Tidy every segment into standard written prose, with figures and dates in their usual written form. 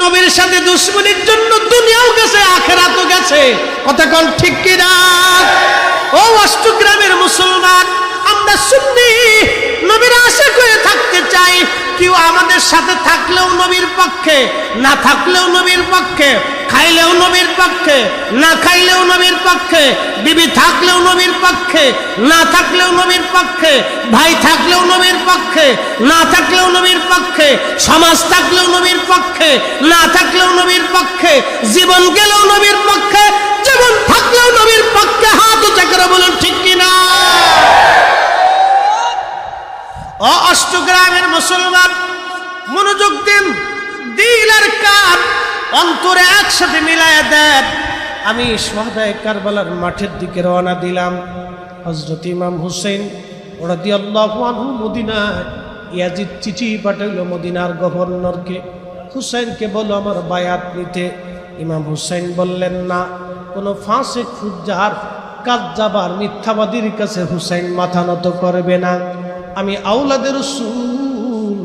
নবীর সাথে দুশ্মনীর জন্য দুনিয়াও গেছে আখিরাতও গেছে। কথা কোন ঠিক কি না? ও অষ্টগ্রামের মুসলমান, আমরা সুন্নি নবীর আশিক হয়ে থাকতে চাই। কেউ আমাদের সাথে থাকলেও নবীর পক্ষে, না থাকলেও নবীর পক্ষে, খাইলেও নবীর পক্ষে, না খাইলেও নবীর পক্ষে, বিবি থাকলেও নবীর পক্ষে, না থাকলেও নবীর পক্ষে, ভাই থাকলেও নবীর পক্ষে, না থাকলেও নবীর পক্ষে, সমাজ থাকলেও নবীর পক্ষে, না থাকলেও নবীর পক্ষে, জীবন গেলেও নবীর পক্ষে, জীবন থাকলেও নবীর পক্ষে। হাত উঁচা করে বলুন ঠিক কিনা? ও অষ্টগ্রামের মুসলমান, মনোযোগ দিন, দিল আর কান অন্তরে একসাথে মিলায়া দেন। আমি শাহাদায়ে কারবালার মাঠের দিকে রওনা দিলাম। হযরত ইমাম হুসাইন রাদিয়াল্লাহু আনহু মদিনায় ইয়াজিদ চিঠি পাঠাইল মদিনার গভর্নরকে, হুসাইনকে বলো আমার বায়াত নিতে। ইমাম হুসাইন বললেন না, কোনো ফাসিক ফুজ্জার কাযযাবার মিথ্যাবাদীর কাছে হুসাইন মাথা নত করবে না। আমি আওলাদের রাসূল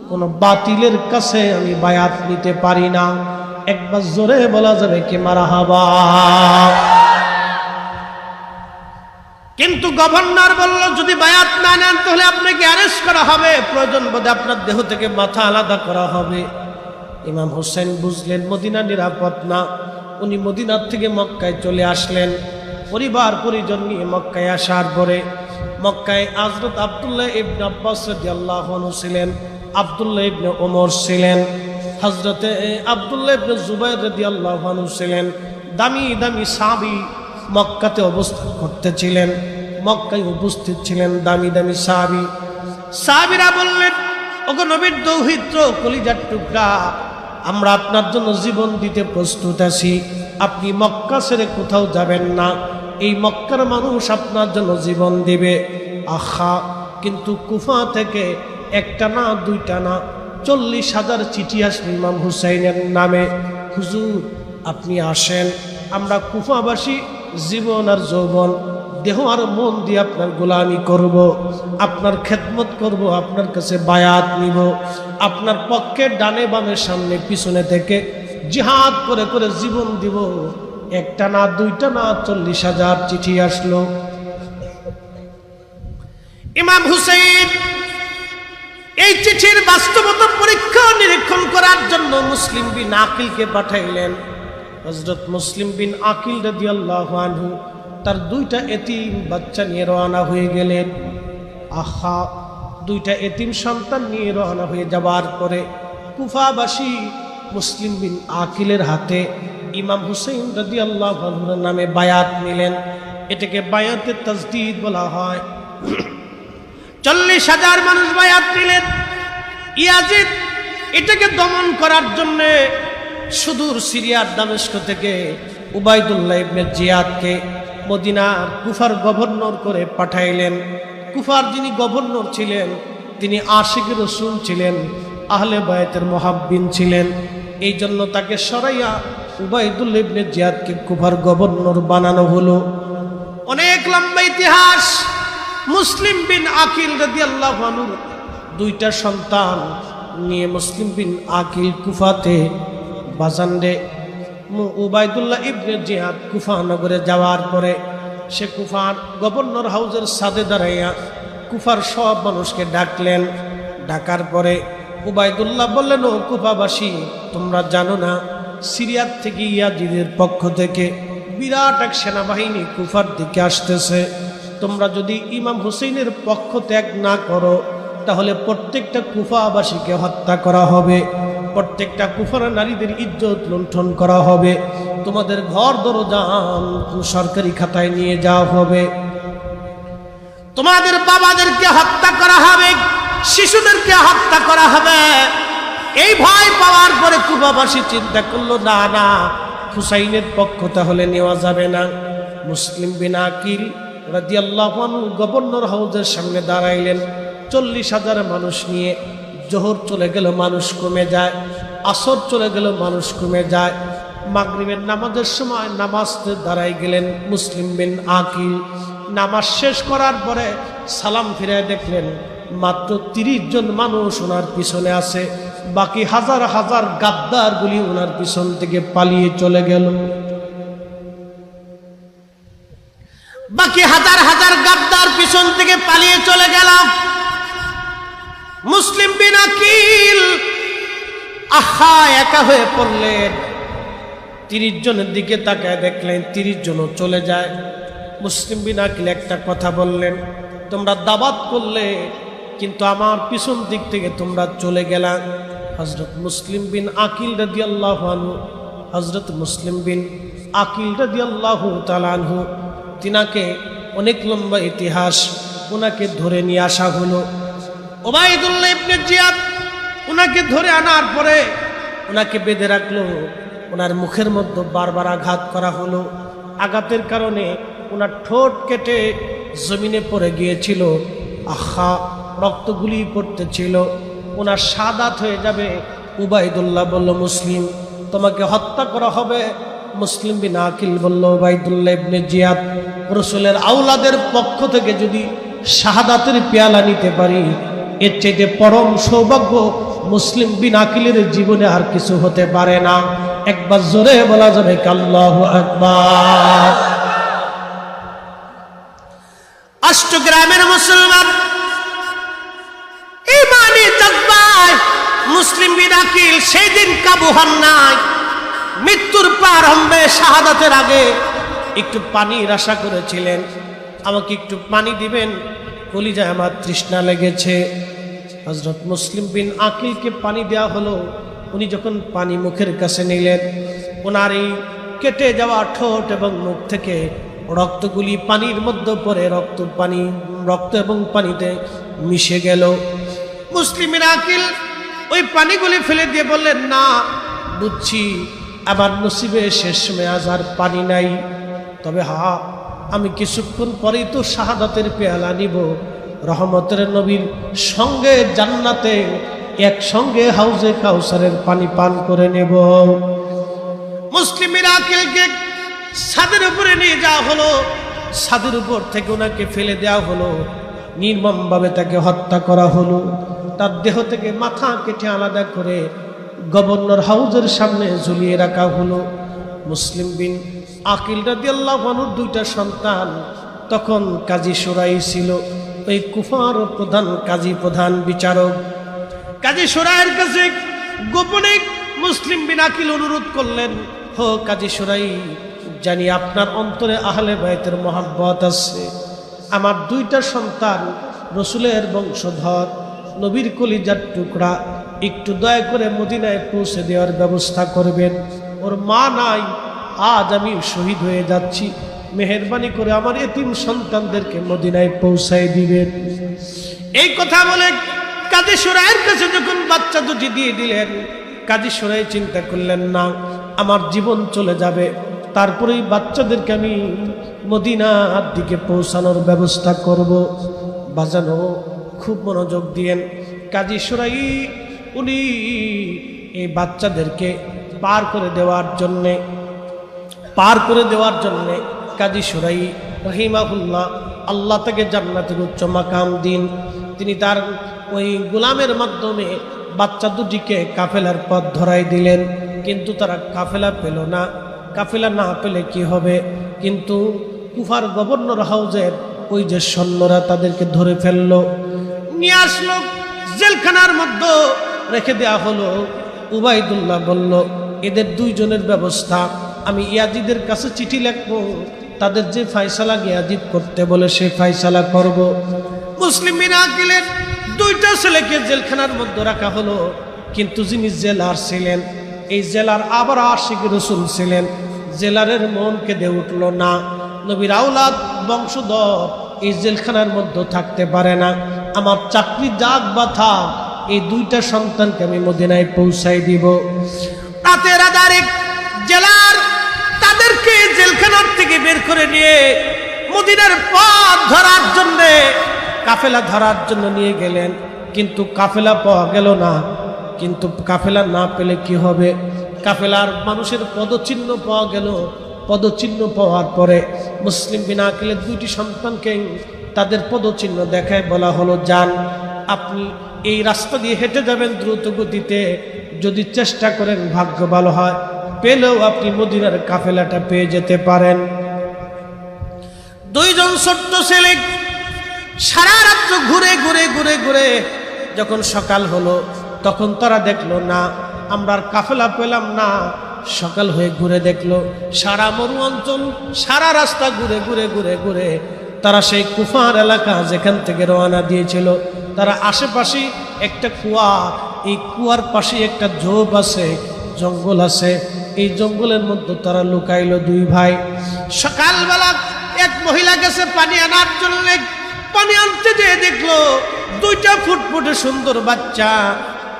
কোন বাতিলের কাছে আমি বায়াত নিতে পারি না। একবার জোরে বলা যাবে কি মারহাবা? কিন্তু গভর্নর বলল, যদি বায়াত না নেন তাহলে আপনাকে অ্যারেস্ট করা হবে, প্রয়োজন বোধে আপনার দেহ থেকে মাথা আলাদা করা হবে। ইমাম হুসাইন বুঝলেন মদিনা নিরাপদ না। উনি মদিনার থেকে মক্কায় চলে আসলেন। পরিবার পরিজন নিয়ে মক্কায় আসার পরে মক্কায় হযরত আব্দুল্লাহ ইবনে আব্বাস রাদিয়াল্লাহু আনহু ছিলেন, আব্দুল্লাহ ইবনে ওমর ছিলেন, হযরতে আব্দুল্লাহ ইবনে জুবাইর রাদিয়াল্লাহু আনহু ছিলেন। দামি দামি সাহাবী মক্কাতে অবস্থান করতেছিলেন, মক্কায় উপস্থিত ছিলেন দামি দামি সাহাবী। সাহাবীরা বললেন, ওগো নবীর দৌহিত্র, কলিজার টুকরা, আমরা আপনার জন্য জীবন দিতে প্রস্তুত আছি। আপনি মক্কা ছেড়ে কোথাও যাবেন না, এই মক্কার মানুষ আপনার জন্য জীবন দিবে। আহা, কিন্তু কুফা থেকে একটা না দুইটা না 40,000 চিঠি আসবে ইমাম হুসাইনের নামে। হুজুর আপনি আসেন, আমরা কুফাবাসী জীবন আর যৌবন, দেহ আর মন দিয়ে আপনার গোলামি করব, আপনার খেদমত করব, আপনার কাছে বায়াত নিব, আপনার পক্ষে ডানে বামে সামনে পিছনে থেকে জিহাদ করে করে জীবন দিব। একটা না দুইটা না 40,000 চিঠি আসলো। ইমাম হুসাইন এই চিঠির বাস্তবতা পরীক্ষা নিরীক্ষণ করার জন্য মুসলিম বিন আকিলকে পাঠাইলেন। হযরত মুসলিম বিন আকিল রাদিয়াল্লাহু আনহু তার 2টা এতিম বাচ্চা নিয়ে রওনা হয়ে গেলেন। আহা, 2টা এতিম সন্তান নিয়ে রওনা হয়ে যাবার পরে কুফাবাসী মুসলিম বিন আকিলের হাতে ইমাম হুসাইন রাদিয়াল্লাহু আনহুর নামে বায়াত নিলেন। এটাকে বায়াতে তাজদীদ বলা হয়। 40,000 মানুষ বায়াত নিলেন। ইয়াজিদ এটাকে দমন করার জন্য সুদূর সিরিয়ার দামেস্ক থেকে উবাইদুল্লাহ ইবনে জিয়াদকে মদিনার কুফার গভর্নর করে পাঠাইলেন। কুফার যিনি গভর্নর ছিলেন তিনি আশিক রাসূল ছিলেন, আহলে বায়তের মুহাব্বিন ছিলেন। এই জন্য তাকে সরাইয়া উবাইদুল্লাহ ইবনে জিয়াদকে কুফার গভর্নর বানানো হলো। অনেক লম্বা ইতিহাস। মুসলিম বিন আকিল রাদিয়াল্লাহু আনহু 2টা সন্তান নিয়ে মুসলিম বিন আকিল কুফাতে বাজানরে উবাইদুল্লাহ ইবনে জিয়াদ কুফা নগরে যাওয়ার পরে সে কুফার গভর্নর হাউসের ছাদে দাঁড়াইয়া কুফার সব মানুষকে ডাকলেন। ডাকার পরে উবাইদুল্লাহ বললেন, ও কুফাবাসী, তোমরা জানো না সিরিয়ার থেকে ইয়াজিদের পক্ষ থেকে বিরাট এক সেনাবাহিনী কুফার দিকে আসতেছে। তোমরা যদি ইমাম হুসাইনের পক্ষ ত্যাগ না করো তাহলে প্রত্যেকটা কুফাবাসীকে হত্যা করা হবে, প্রত্যেকটা কুফার নারীদের ইজ্জত লুণ্ঠন করা হবে, তোমাদের ঘর দরজাম সরকারি খাতায় নিয়ে যাওয়া হবে, তোমাদের বাবাদেরকে হত্যা করা হবে, শিশুদেরকে হত্যা করা হবে। এই ভয় পাওয়ার পরে কুফাবাসী চিন্তা করলো, না না, হুসাইনের পক্ষ তাহলে নেওয়া যাবে না। মুসলিম বিন আকিল রাদিয়াল্লাহু আনহু গভর্নর হাউসের সামনে দাঁড়াইলেন 40,000 মানুষ নিয়ে। জোহর চলে গেল, মানুষ কমে যায়। আসর চলে গেল, মানুষ কমে যায়। মাগরিবের নামাজের সময় নামাজে দাঁড়াই গেলেন মুসলিম বিন আকিল। নামাজ শেষ করার পরে সালাম ফিরে দেখলেন মাত্র 30 জন মানুষ ওনার পিছনে আছে। বাকি হাজার হাজার গাদ্দারগুলি ওনার পিছন থেকে পালিয়ে চলে গেল। বাকি হাজার হাজার গাদ্দার পিছন থেকে পালিয়ে চলে গেল। মুসলিম বিন আকিল আহা একা হয়ে পড়লেন। 30 জনের দিকে তাকায় দেখলেন 30 জনও চলে যায়। মুসলিম বিন আকিল একটা কথা বললেন, তোমরা দাওয়াত করলে কিন্তু আমার পিছন দিক থেকে তোমরা চলে গেলা। হযরত মুসলিম বিন আকিল রাদিয়াল্লাহু আনহু, হযরত মুসলিম বিন আকিল রাদিয়াল্লাহু তাআলা আনহু, তিনাকে অনেক লম্বা ইতিহাস, ওনাকে ধরে নিয়ে আসা হলো। উবাইদুল্লাহ ইবনে জিয়াদ ওনাকে ধরে আনার পরে ওনাকে বেঁধে রাখলো। ওনার মুখের মধ্যে বারবার আঘাত করা হলো। আঘাতের কারণে ওনার ঠোঁট কেটে জমিনে পড়ে গিয়েছিল। আহা রক্তগুলি পড়তেছিল। ওনার শাহাদাত হয়ে যাবে। উবাইদুল্লাহ বলল, মুসলিম তোমাকে হত্যা করা হবে। মুসলিম বিন আকিল বলল, উবাইদুল্লাহ ইবনে জিয়াদ, রাসূলের আওলাদের পক্ষ থেকে যদি শাহাদাতের পেয়ালা নিতে পারি, এর চাইতে পরম সৌভাগ্য মুসলিম বিন আকিলের জীবনে আর কিছু হতে পারে না। একবার জোরে বলা যাবে আল্লাহু আকবার। অষ্টগ্রামের মুসলমান ইমানি জজ্বায় মুসলিম বিন আকিল সেই দিন কাবু হন নাই। মৃত্যুর প্রারম্ভে শাহাদাতের আগে একটু পানির আশা করেছিলেন, আমাকে একটু পানি দিবেন, কলিজায় আমার তৃষ্ণা লেগেছে। হযরত মুসলিম বিন আকিলকে পানি দেওয়া হলো। উনি যখন পানি মুখের কাছে নিলেন, ওনার এই কেটে যাওয়া ঠোঁট এবং মুখ থেকে রক্তগুলি পানির মধ্যে পড়ে রক্ত এবং পানিতে মিশে গেল। মুসলিম বিন আকিল ওই পানিগুলি ফেলে দিয়ে বললেন, না বুঝছি আমার নসিবে শেষ সময় আজ আর পানি নাই, তবে আমি কিছুক্ষণ পরেই তো শাহাদাতের পেয়ালা নিব। রহমতের নবীর সঙ্গে জান্নাতে একসঙ্গে হাউজে কাউসারের পানি পান করে নেব। মুসলিম বিন আকিলকে ছাদের উপরে নিয়ে যাওয়া হলো। ছাদের উপর থেকে ওনাকে ফেলে দেওয়া হলো। নির্মমভাবে তাকে হত্যা করা হলো। তার দেহ থেকে মাথা কেটে আলাদা করে গভর্নর হাউজের সামনে ঝুলিয়ে রাখা হলো। মুসলিম বিন আকিল রাদিয়াল্লাহু আনহুর 2টা সন্তান তখন কাজী সুরাই ছিল, ওই কুফার প্রধান বিচারক। কাজী সুরাইয়ের কাছে গোপনে মুসলিম বিন আকিল অনুরোধ করলেন, হো কাজী সুরাই, জানি আপনার অন্তরে আহলে বাইতের মহব্বত আছে। আমার 2টা সন্তান রসুলের বংশধর, নবীর কলিজার টুকরা, একটু দয়া করে মদিনায় পৌঁছে দেওয়ার ব্যবস্থা করবেন। ওর মা নাই, আজ আমি শহীদ হয়ে যাচ্ছি, মেহেরবানি করে আমার এতিম সন্তানদেরকে মদিনায় পৌঁছায় দিবেন। এই কথা বলে কাজী সুরাইয়ের কাছে যখন বাচ্চা দুটি দিয়ে দিলেন, কাজী সুরাই চিন্তা করলেন, না আমার জীবন চলে যাবে, তারপরেই বাচ্চাদেরকে আমি মদিনার দিকে পৌঁছানোর ব্যবস্থা করব। বাজানো খুব মনোযোগ দিয়েন। কাজী সুরাই উনি এই বাচ্চাদেরকে পার করে দেওয়ার জন্যে কাজী সুরাই রহিমাহুল্লাহ, আল্লাহ তাকে জান্নাতের উচ্চ মাকাম দিন, তিনি তার ওই গোলামের মাধ্যমে বাচ্চা দুটিকে কাফেলার পথ ধরাই দিলেন। কিন্তু তারা কাফেলা পেল না। কাফেলা না পেলে কি হবে? কিন্তু কুফার গভর্নর হাউজের ওই যে সৈন্যরা তাদেরকে ধরে ফেললো, নিয়ে আসলো, জেলখানার মধ্যে রেখে দেওয়া হলো। উবাইদুল্লাহ বলল, এদের 2 জনের ব্যবস্থা আমি ইয়াজিদের কাছে চিঠি লিখবো, তাদের যে ফয়সালা ইয়াজিদ করতে বলে সে ফয়সালা করব। মুসলিম বিন আকিলের 2টা ছেলেকে জেলখানার মধ্যে রাখা হলো। কিন্তু যিনি জেলার ছিলেন, এই জেলার আবার আশিক রসুল ছিলেন। জেলারের মন কেঁদে উঠল না, নবীর আওলাদ বংশধর এই জেলখানার মধ্যে থাকতে পারে না, আমার চাকরি যাক বা থাক, এই 2টা সন্তানকে আমি মদিনায় পৌঁছাই দিব। রাতের আধারে জেলার তাদেরকে জেলখানার থেকে বের করে নিয়ে মদিনার পথ ধরার জন্যে, কাফেলা ধরার জন্য নিয়ে গেলেন। কিন্তু কাফেলা পাওয়া গেল না। কিন্তু কাফেলা না পেলে কি হবে? কাফেলার মানুষের পদচিহ্ন পাওয়া গেল। পদচিহ্ন পাওয়ার পরে মুসলিম বিন আকিলের 2টি সন্তানকে তাদের পদচিহ্ন দেখায় বলা হলো, যান আপনি এই রাস্তা দিয়ে হেঁটে যাবেন দ্রুত গতিতে, যদি চেষ্টা করেন ভাগ্য ভালো হয় পেলেও আপনি মদিনার কাফেলাটা পেয়ে যেতে পারেন। দুইজন ছোট্ট ছেলে সারা রাত্র ঘুরে ঘুরে ঘুরে ঘুরে যখন সকাল হলো তখন তারা দেখলো না আমরা আর কাফেলা পেলাম না। সকাল হয়ে ঘুরে দেখলো সারা মরু অঞ্চল, সারা রাস্তা ঘুরে ঘুরে ঘুরে ঘুরে তারা সেই কুফার এলাকা যেখান থেকে রওনা দিয়েছিল তারা আশেপাশে একটা কুয়া, এই কুয়ার পাশে একটা ঝোপ আছে, জঙ্গল আছে, এই জঙ্গলের মধ্যে তারা লুকাইলো দুই ভাই। সকালবেলা এক মহিলা গেছে পানি আনার জন্য, পানি আনতে যেয়ে দেখলো দুইটা ফুটফুটে সুন্দর বাচ্চা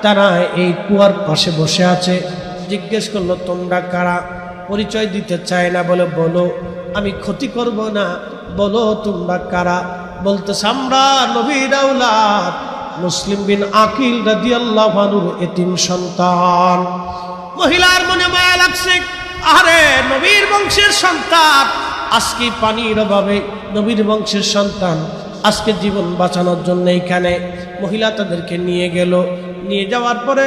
তারা এই কুয়ার পাশে বসে আছে। জিজ্ঞেস করলো তোমরা কারা? পরিচয় দিতে চায় না, বলে বলো আমি ক্ষতি করব না, বলো তোমরা কারা? বলতেছে আমরা নবীর আওলাদ মুসলিম বিন আকিল রাদিয়াল্লাহু আনহুর এতিম সন্তান। মহিলার মনে মায়া লাগছে, আরে নবীর বংশের সন্তান আজকে পানির অভাবে, নবীর বংশের সন্তান আজকে জীবন বাঁচানোর জন্য এইখানে। মহিলা তাদেরকে নিয়ে গেল, নিয়ে যাওয়ার পরে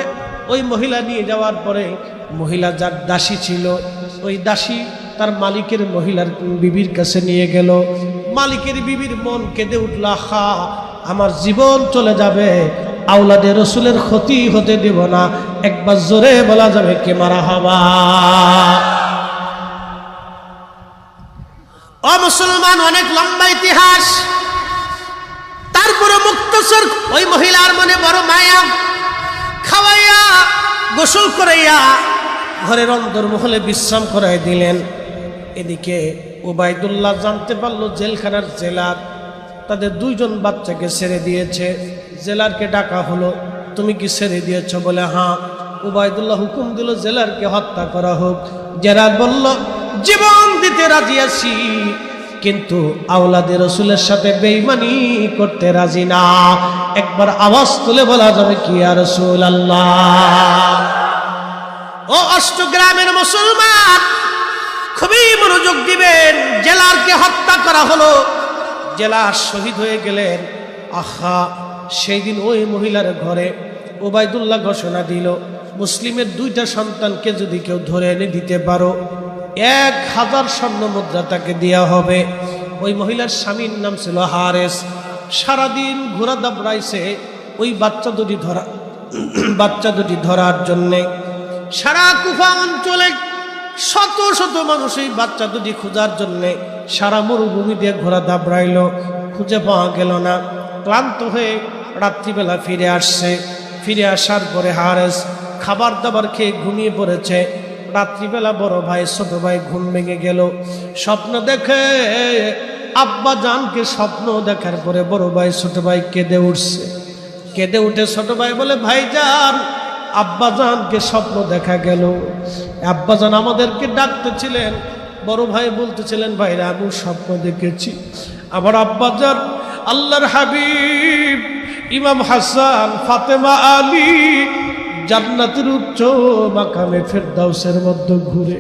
ওই মহিলা নিয়ে যাওয়ার পরে মহিলা যার দাসী ছিল ওই দাসী তার মালিকের মহিলার বিবির কাছে নিয়ে গেল। মালিকের বিবির মন কেঁদে উঠল, আহা আমার জীবন চলে যাবে, আওলাদে রসুলের ক্ষতি হতে দেব না। একবার জোরে বলা যাবে কে মারহাবা। ও মুসলমান, অনেক লম্বা ইতিহাস, তারপরে মুক্তসর ওই মহিলার মনে বড় মায়া। খাওয়াইয়া গোসল করাইয়া ঘরের অন্দরমহলে বিশ্রাম করাই দিলেন। এদিকে উবাইদুল্লাহ জানতে পারলো জেলখানার জেলার তাদের দুইজন বাচ্চাকে ছেড়ে দিয়েছে। জেলারকে ডাকা হলো, তুমি কি ছেড়ে দিয়েছ? বলে হ্যাঁ। উবাইদুল্লাহ হুকুম দিল জেলারকে হত্যা করা হোক। জেলার বলল জীবন দিতে রাজি আছি, কিন্তু আওলাদে রসুলের সাথে বেঈমানি করতে রাজি না। একবার আওয়াজ তুলে বলা যাবে কি ইয়া রাসূলুল্লাহ। ও অষ্টগ্রামের মুসলমান, খুবই মনোযোগ দিবেন। জেলারকে হত্যা করা হলো, জেলার শহীদ হয়ে গেলেন। আহা, সেই দিন ওই মহিলার ঘরে উবাইদুল্লাহ ঘোষণা দিল, মুসলিমের দুইটা সন্তানকে যদি কেউ ধরে এনে দিতে পারো 1000 স্বর্ণ মুদ্রা তাকে দেওয়া হবে। ওই মহিলার স্বামীর নাম ছিল হারেস। সারাদিন ঘোরা দাবড়াইছে ওই বাচ্চা দুটি ধরার জন্যে। সারা কুফা অঞ্চলে শত শত মানুষ এই বাচ্চা দুটি খোঁজার জন্যে সারা মরুভূমি দিয়ে ঘোরা দাবড়াইল, খুঁজে পাওয়া গেল না। ক্লান্ত হয়ে রাত্রিবেলা ফিরে আসছে। ফিরে আসার পরে হারেস খাবার দাবার খেয়ে ঘুমিয়ে পড়েছে। রাত্রিবেলা বড় ভাই ছোট ভাই ঘুম ভেঙে গেল। স্বপ্ন দেখে আব্বা জানকে, স্বপ্ন দেখার পরে বড় ভাই ছোট ভাই কেঁদে উঠছে। কেঁদে উঠে ছোট ভাই বলে, ভাইজান আব্বা জানকে স্বপ্ন দেখা গেল, আব্বা জান আমাদেরকে ডাকতেছিলেন। বড় ভাই বলতেছিলেন, ভাইরা আমি স্বপ্ন দেখেছি আমার আব্বা জান আল্লাহর হাবিব ইমাম হাসান ফাতেমা আলী জান্নাতের উচ্চ মাকামে ফেরদাউসের মধ্যে ঘুরে।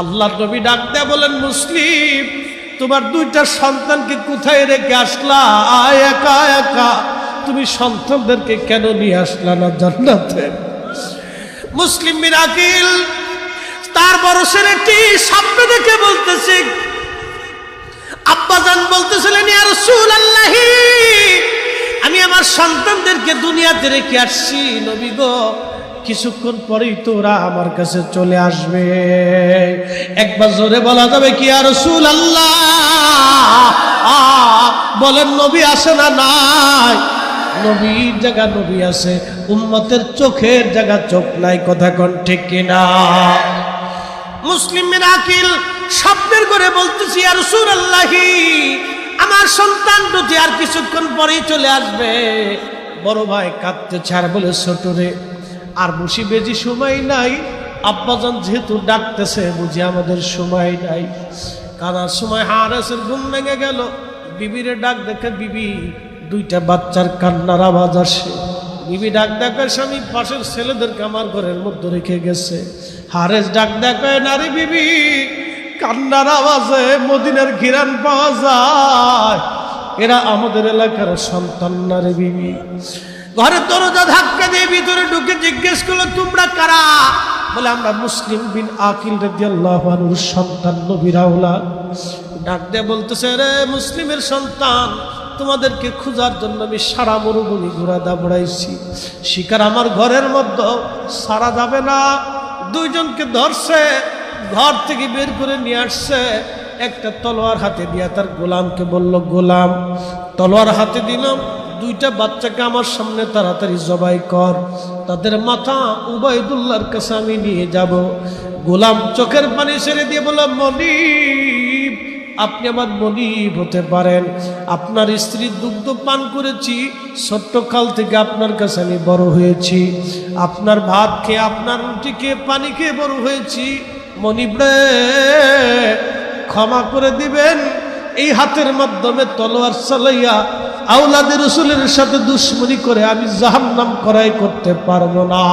আল্লাহর নবী ডাক দেয়া বলেন, মুসলিম তোমার দুইটা সন্তানকে কোথায় রেখে আসলা? একা একা তুমি সন্তানদেরকে কেন নিয়ে আসলা না জান্নাতে? মুসলিম বিন আকিল তার বড় ছেলেটি স্বপ্ন দেখে বলতেছে, আব্বাজান বলতেছিলেন, ইয়া রাসূলুল্লাহ আমি আমার সন্তানদেরকে দুনিয়াতে রেখে আসছি, নবী গো কিছুক্ষণ পরেই তোরা আমার কাছে চলে আসবে। একবার জোরে বলা যাবে কি ইয়া রাসূলুল্লাহ? বলেন নবী আসে না নাই? নবীর জায়গা নবী আছে, উম্মতের চোখের জায়গা চোখ নাই। কথা কোন ঠিক কিনা? মুসলিম বিন আকিল স্বপ্নের করে বলতেছি, ইয়া রাসূলুল্লাহ আমার সন্তান দুটি আর কিছুক্ষণ পরেই চলে আসবে। বড় ভাই কাঁদতেছে আর বলে, ছোট রে আর বসি বেজি সময় নাই, আব্বাজান যেহেতু ডাকতেছে বুঝি আমাদের সময় নাই। কাদার সময় হারেসের ঘুম ভেঙে গেল। বিবিরে ডাক দেখে বিবি দুইটা বাচ্চার কান্নার আওয়াজ আসে। বিবি ডাক দেখার স্বামী পাশের ছেলেদেরকে আমার ঘরের মধ্যে রেখে গেছে। হারেস ডাক দেখায়, নারী বিবি কান্নার আওয়াজে মদিনার ঘিরান পাওয়া যায়, এরা আমাদের এলাকার সন্তান না রে বিবি। ঘরে দরজা ধাক্কা দিয়ে ভিতরে ঢুকে জিজ্ঞেস করলো, তোমরা কারা? বলে, আমরা মুসলিম বিন আকিল রাদিয়াল্লাহু আনহুর সন্তান, নবীর আওলাদ। ডাক দিয়ে বলতেছে, রে মুসলিমের সন্তান, তোমাদেরকে খোঁজার জন্য আমি সারা মরুভূমি ঘোরা দাবড়াইছি, শিকার আমার ঘরের মধ্যে সারা যাবে না। দুইজনকে ধরছে, ঘর থেকে বের করে নিয়ে আসছে, একটা তলোয়ার হাতে দিয়া তার গোলামকে বলল, গোলাম, তলোয়ার হাতে দিলাম, দুইটা বাচ্চাকে আমার সামনে তাড়াতাড়ি জবাই কর, তাদের মাথা উবাইদুল্লাহর কাছে আমি নিয়ে যাব। গোলাম চোখের পানি ছেড়ে দিয়ে বলল, মনিব, আপনি আমার মনিব হতে পারেন, আপনার স্ত্রীর দুগ্ধ পান করেছি, ছোট্ট কাল থেকে আপনার কাছে আমি বড় হয়েছি, আপনার ভাত খেয়ে, আপনার রুটি খেয়ে, পানি খেয়ে বড় হয়েছি, মনিব রে ক্ষমা করে দিবেন। এই হাতের মাধ্যমে তলোয়ার চালাইয়া আওলাদে রাসূলের সাথে দুশ্মনী করে আমি জাহান্নাম করাই করতে পারবো না।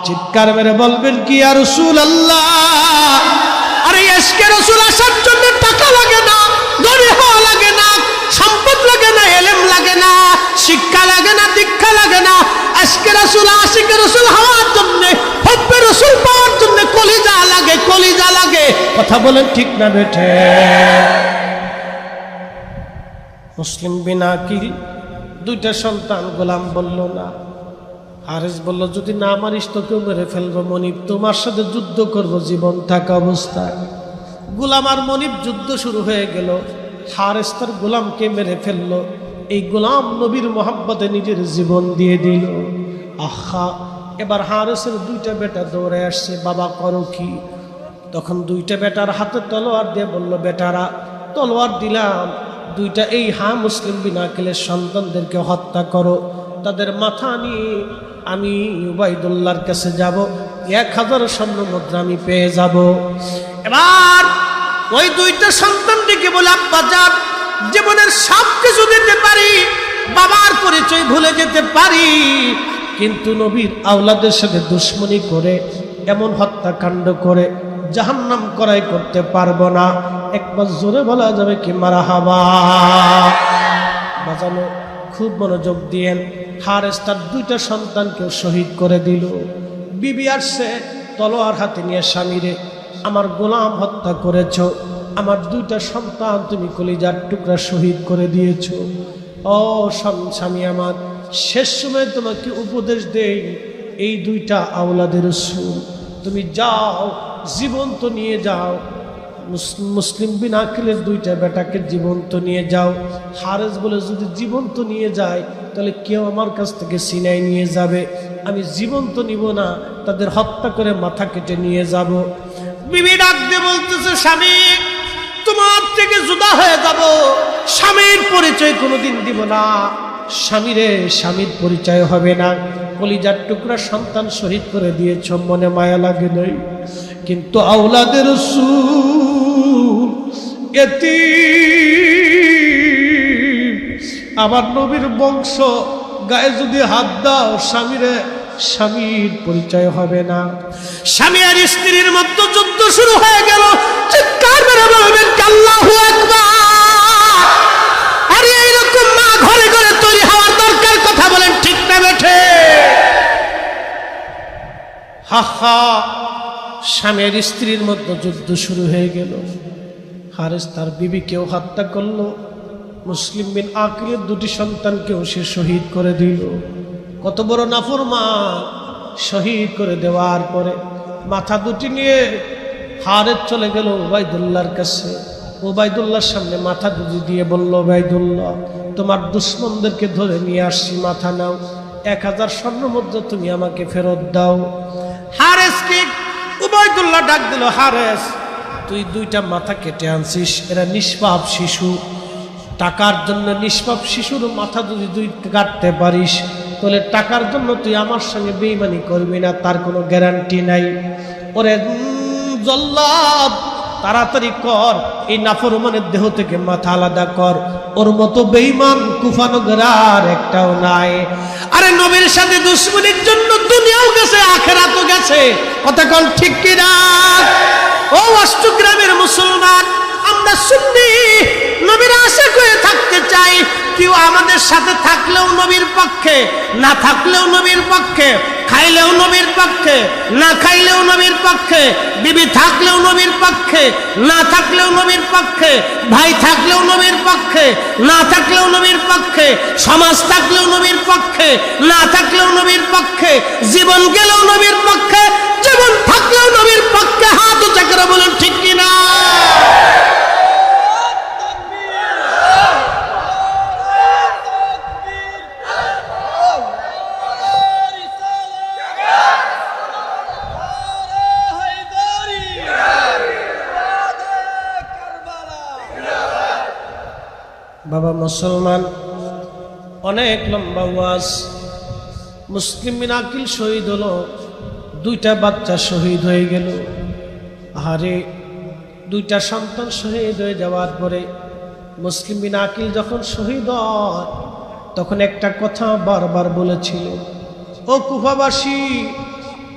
চিৎকার মেরে বলবেন কি, ইয়া রাসূলুল্লাহ, আরে আজকে রাসূল আসার জন্য টাকা লাগে না, ধনী হওয়া লাগে না, সম্পদ লাগে না, ইলম লাগে না, শিক্ষা লাগে না, দীক্ষা লাগে না। আজকে রাসূল, আশিকে রাসূল হওয়ার জন্য, হব্বে রাসূল পাওয়ার জন্য কলিজা লাগে, কলিজা লাগে। কথা বলেন ঠিক না বেঠে? মুসলিম বিন আকিল দুইটা সন্তান, গোলাম বলল না। হারেস বলল, যদি না মারিস তোকেও মেরে ফেলবো মনিব, তোমার সাথে যুদ্ধ করব জীবন থাকা অবস্থায়। গোলাম আর মনিব যুদ্ধ শুরু হয়ে গেল। হারেস তার গোলামকে মেরে ফেলল। এই গোলাম নবীর মোহাব্বতে নিজের জীবন দিয়ে দিল। আহা, এবার হারেসের দুইটা বেটা দৌড়ে আসছে, বাবা করো কি? তখন দুইটা বেটার হাতে তলোয়ার দিয়ে বলল, বেটারা তলোয়ার দিলাম, দুইটা এই মুসলিম বিন আকিলের সন্তানদেরকে হত্যা করো, তাদের মাথা নিয়ে আমি উবাইদুল্লাহর কাছে যাব, 1000 স্বর্ণ মুদ্রা আমি পেয়ে যাব। এবার ওই দুইটা সন্তানটিকে বলে, আব্বা যান, জীবনের সব কিছু দিতে পারি, বাবার পরিচয় ভুলে যেতে পারি, কিন্তু নবীর আওলাদের সাথে দুশ্মনী করে, এমন হত্যাকাণ্ড করে জাহান্নাম করাই করতে পারবো না। একবার জোরে বলা যাবে কি মারহাবা? বাজানো খুব মনোযোগ দিয়েন। হারেস তার দুইটা সন্তানকেও শহীদ করে দিল। বিবি আসছে তলোয়ার হাতে নিয়ে, স্বামীরে আমার গোলাম হত্যা করেছ, আমার দুইটা সন্তান তুমি কলিজার টুকরা শহীদ করে দিয়েছ। ও স্বামী আমার, শেষ সময় তোমাকে উপদেশ দেই, এই দুইটা আওলাদের রাসূল, তুমি যাও জীবন্ত নিয়ে যাও, মুসলিম বিন আকিলের দুইটা বেটাকে জীবন্ত নিয়ে যাও। হারেস বলে, যদি জীবন্ত নিয়ে যায় তাহলে কেউ আমার কাছ থেকে ছিনাই নিয়ে যাবে, আমি জীবন্ত নিব না, তাদের হত্যা করে মাথা কেটে নিয়ে যাব। বিবি ডাক দিয়ে বলতেছে, স্বামী তোমার থেকে জুদা হয়ে যাব, স্বামীর পরিচয় কোনোদিন দিব না, স্বামীরে স্বামীর পরিচয় হবে না। কলিজার টুকরা সন্তান শহীদ করে দিয়েছ, মনে মায়া লাগে নাই, কিন্তু আওলাদের রাসূল এতিম, আমার নবীর বংশ, গায়ে যদি হাত দাও স্বামীরে স্বামীর পরিচয় হবে না। স্বামী আর স্ত্রীর মধ্যে যুদ্ধ শুরু হয়ে গেল। চিৎকার করে বলবেন আল্লাহু আকবার। আরে এইরকম মা ঘরে ঘরে তৈরি হওয়ার দরকার, কথা বলেন ঠিক না বেঠে? হা হা, স্বামী আর স্ত্রীর মধ্যে যুদ্ধ শুরু হয়ে গেল। হারেস তার বিবিকেও হত্যা করলো, মুসলিম বিন আকিলের দুটি সন্তানকেও সে শহীদ করে দিল। কত বড় নাফরমান! শহীদ করে দেওয়ার পরে মাথা দুটি নিয়ে হারেস চলে গেল উবাইদুল্লাহর কাছে। উবাইদুল্লাহর সামনে মাথা দুটি দিয়ে বলল, উবাইদুল্লাহ, তোমার দুশমনদেরকে ধরে নিয়ে আসছি, মাথা নাও, 1000 স্বর্ণ মুদ্রা তুমি আমাকে ফেরত দাও। হারেসকে উবাইদুল্লাহ ডাক দিল, হারেস, তুই দুইটা মাথা কেটে আনছিস, এরা নিষ্পাপ শিশু, টাকার জন্য নিষ্পাপ শিশুর মাথা যদি তুই কাটতে পারিস তাহলে টাকার জন্য তুই আমার সঙ্গে বেঈমানি করবি না, তার কোনো গ্যারান্টি নাই। ওরে জল্লাদ, তাড়াতাড়ি কর, এই নাফরমানের দেহ থেকে মাথা আলাদা কর, ওর মতো বেঈমান কুফানগর আর একটাও নাই। আরে নবীর সাথে দুশমনির জন্য দুনিয়াও গেছে, আখিরাতও গেছে, কথা কোন ঠিক কি না? ও অষ্টগ্রামের মুসলমান, আমরা আমরা সুন্নি, নবীর আশিক হয়ে থাকতে চাই। কেউ আমাদের সাথে থাকলেও নবীর পক্ষে, না থাকলেও নবীর পক্ষে, খাইলেও নবীর পক্ষে, না খাইলেও নবীর পক্ষে, বিবি থাকলেও নবীর পক্ষে, না থাকলেও নবীর পক্ষে, ভাই থাকলেও নবীর পক্ষে, না থাকলেও নবীর পক্ষে, সমাজ থাকলেও নবীর পক্ষে, না থাকলেও নবীর পক্ষে, জীবন গেলেও নবীর পক্ষে, জীবন থাকলেও নবীর পক্ষে। হাত উঁচা করে বলুন ঠিক কিনা? বাবা মুসলমান, অনেক লম্বা ওয়াজ। মুসলিম বিন আকিল শহীদ হলো, দুইটা বাচ্চা শহীদ হয়ে গেল। আরে দুইটা সন্তান শহীদ হয়ে যাওয়ার পরে মুসলিম বিন আকিল যখন শহীদ হয় তখন একটা কথা বারবার বলেছিল, ও কুফাবাসী,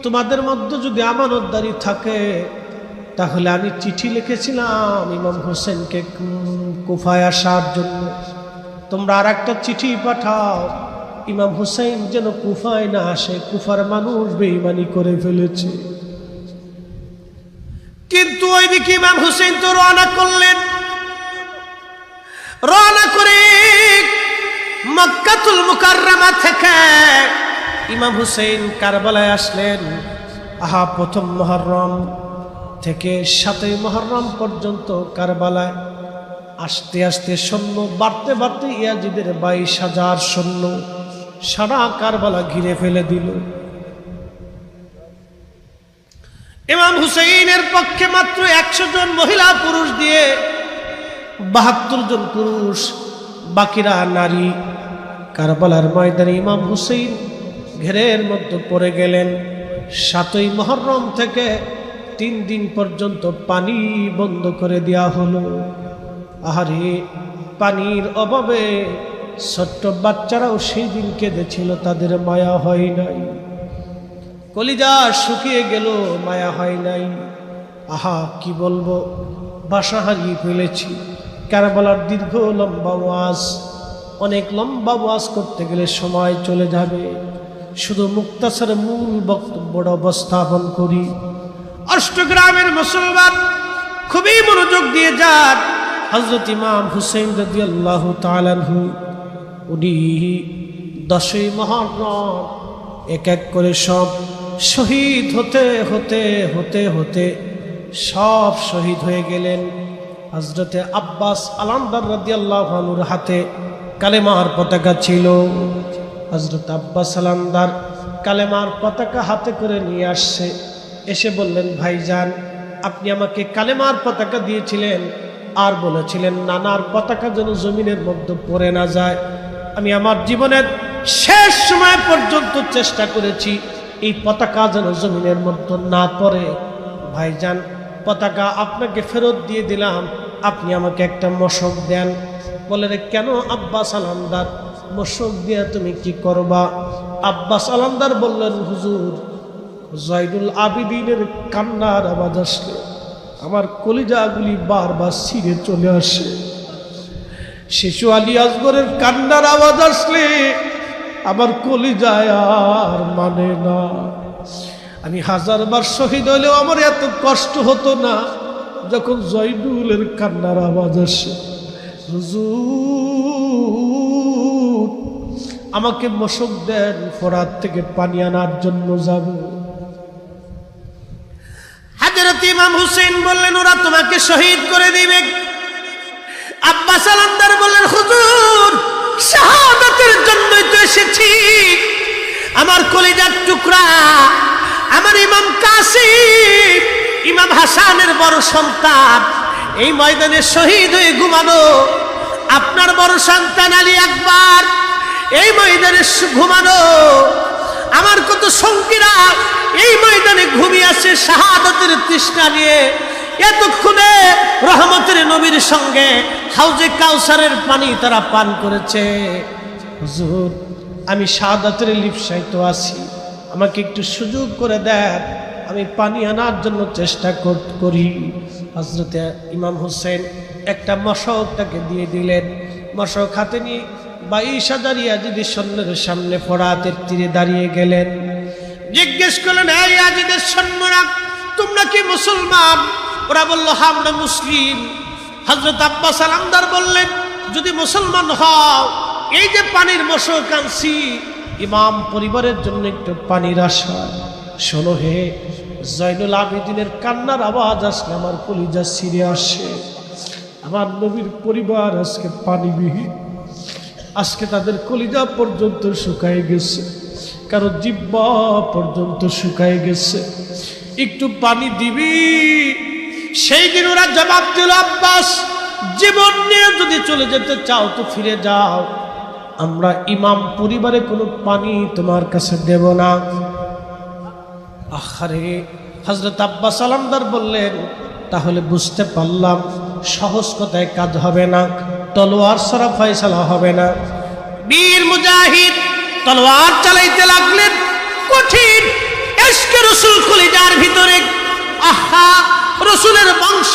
তোমাদের মধ্যে যদি আমানতদারি থাকে তাহলে আমি চিঠি লিখেছিলাম ইমাম হোসেনকে কুফায় আসার জন্য, তোমরা আর একটা চিঠি পাঠাও, ইমাম হোসেন যেন কুফায় না আসে, কুফার মানুষ বেঈমানি করে ফেলেছে। কিন্তু ওইদিকে ইমাম হোসেন তো রওনা করলেন। রওনা করে মক্কাতুল মুকাররমা থেকে ইমাম হোসেন কারবালায় আসলেন। আহা, প্রথম মুহররম থেকে 7ই মুহররম পর্যন্ত কারবালায় আস্তে আস্তে সৈন্য বাড়তে বাড়তে ইয়াজিদের 22,000 সৈন্য সারা কারবালা ঘিরে ফেলে দিল। ইমাম হুসাইনের পক্ষে মাত্র 100 জন মহিলা পুরুষ দিয়ে 72 জন পুরুষ, বাকিরা নারী। কারবালার ময়দানে ইমাম হুসাইন ঘেরের মধ্যে পড়ে গেলেন। 7ই মুহররম থেকে 3 দিন পর্যন্ত পানি বন্ধ করে দেওয়া হলো। আহারে, পানির অভাবে ছোট্ট বাচ্চারাও সেই দিন কেঁদেছিল, তাদের মায়া হয় নাই। কলিজা শুকিয়ে গেল, মায়া হয় নাই। আহা, কি বলবো, ভাষা হারিয়ে ফেলেছি। কারবালার দীর্ঘ লম্বা ওয়াজ, অনেক লম্বা ওয়াজ করতে গেলে সময় চলে যাবে। শুধু মুক্তাসার মূল বক্তব্যটা উপস্থাপন করি। অষ্টগ্রামের মুসলমান খুবই মনোযোগ দিয়ে যান। হযরত ইমাম হুসাইন রাদিয়াল্লাহু তাআলা আনহু উনি 10ই মুহররম এক এক করে সব শহীদ হতে হতে হতে হতে সব শহীদ হয়ে গেলেন। হযরতে আব্বাস আলামদার রাদিয়াল্লাহু আনহুর হাতে কালেমার পতাকা ছিল। হযরত আব্বাস আলামদার কালেমার পতাকা হাতে করে নিয়ে আসছে। এসে বললেন, ভাইজান, আপনি আমাকে কালেমার পতাকা দিয়েছিলেন আর বলেছিলেন নানার পতাকা যেন জমিনের মধ্যে পড়ে না যায়। আমি আমার জীবনের শেষ সময় পর্যন্ত চেষ্টা করেছি এই পতাকা যেন জমিনের মধ্যে না পড়ে। ভাইজান, পতাকা আপনাকে ফেরত দিয়ে দিলাম, আপনি আমাকে একটা মশক দেন। বলে, রে কেন আব্বাস আলামদার, মশক দিয়ে তুমি কি করবা? আব্বাস আলামদার বললেন, হুজুর, জয়নুল আবিদিনের কান্নার আওয়াজ আসলে আমার কলিজাগুলি বারবার ছিঁড়ে চলে আসে। শিশু আলী আসগরের কান্নার আওয়াজ আসলে আমার কলিজায় আর মানে না। আমি 1000 বার শহীদ হলেও আমার এত কষ্ট হতো না যখন জয়নুলের কান্নার আওয়াজ আসে। হুজুর, আমাকে মশক দেন, ফোরাত থেকে পানি আনার জন্য যাব। হযরত ইমাম হুসেন বললেন, ওরা তোমাকে শহীদ করে দিবে। আব্বাস আলামদার বললেন, হুজুর, শাহাদাতের জন্যই তো এসেছি। আমার কলিজার টুকরা, আমার ইমাম কাসিম, ইমাম হাসানের বড় সন্তান, এই ময়দানে শহীদ হয়ে ঘুমানো। আপনার বড় সন্তান আলী আকবর এই ময়দানে ঘুমানো। আমার কত সঙ্গীরা এই ময়দানে ঘুমিয়ে আসে শাহাদাতের তৃষ্ণা নিয়ে। এতক্ষণে রহমতের নবীর সঙ্গে হাউজে কাউসারের পানি তারা পান করেছে। হুজুর, আমি শাহাদাতের লিপ্সায় তো আছি, আমাকে একটু সুযোগ করে দেন, আমি পানি আনার জন্য চেষ্টা করি। হযরতে ইমাম হুসেন একটা মশক তাকে দিয়ে দিলেন। মশক হাতে নিয়ে 22,000 ইয়াজিদের সৈন্যের সামনে ফোরাতের তীরে দাঁড়িয়ে গেলেন। জিজ্ঞেস করলেন, হে ইয়াজিদের সৈন্যরা, তোমরা কি মুসলমান? ওরা বলল, হ্যাঁ আমরা মুসলিম। হযরত আব্বাস আলামদার বললেন, যদি মুসলমান হও, এই যে পানির মশক আনছি, ইমাম পরিবারের জন্য একটু পানির আশা। শোনো হে, জয়নুল আবেদিনের কান্নার আওয়াজ আসলে আমার কলিজা ছিঁড়ে আসে। আমার নবীর পরিবার আজকে পানিবিহীন, আজকে তাদের কলিজা পর্যন্ত শুকায় গেছে, কারো জিহ্বা পর্যন্ত শুকায় গেছে, একটু পানি দিবি? সেই দিন ওরা জবাব দিল, আব্বাস, জীবন নিয়ে যদি চলে যেতে চাও তো ফিরে যাও, আমরা ইমাম পরিবারে কোনো পানি তোমার কাছে দেব না। আহারে, হযরত আব্বাস আলামদার বললেন, তাহলে বুঝতে পারলাম সহজ কথায় কাজ হবে না, তলোয়ার ছাড়া ফয়সালা হবে না। বীর মুজাহিদ তলোয়ার চালাইতে লাগলেন। কঠিন ইশকে রাসূল কলিজার ভিতরে, আহা, রাসূলের বংশ,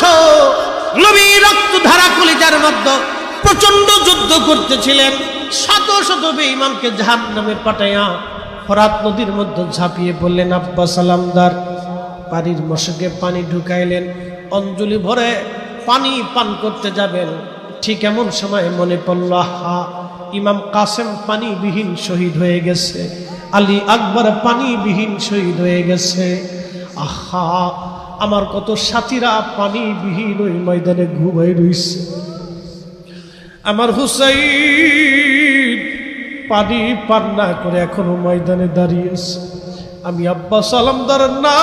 নবীর রক্তধারা কলিজার মধ্যে প্রচন্ড যুদ্ধ করতেছিলেন। শত শত বেঈমানকে জাহান্নামে পাঠাইয়া ফোরাত নদীর মধ্যে ঝাঁপিয়ে পড়লেন। আব্বাস আলামদার পানির মশকে পানি ঢুকাইলেন, অঞ্জলি ভরে পানি পান করতে যাবেন। ঠিক এমন সময় মনে পড়ল, আহা, ইমাম কাসেম পানিবিহীন শহীদ হয়ে গেছে, আলী আকবর পানিবিহীন শহীদ হয়ে গেছে। আহা, আমার কত সাথীরা পানিবিহীন ওই ময়দানে ঘুমাই রইছে। আমার হুসাইন পানি পান না করে এখনো ময়দানে দাঁড়িয়েছে। আমি আব্বাস আলামদার না,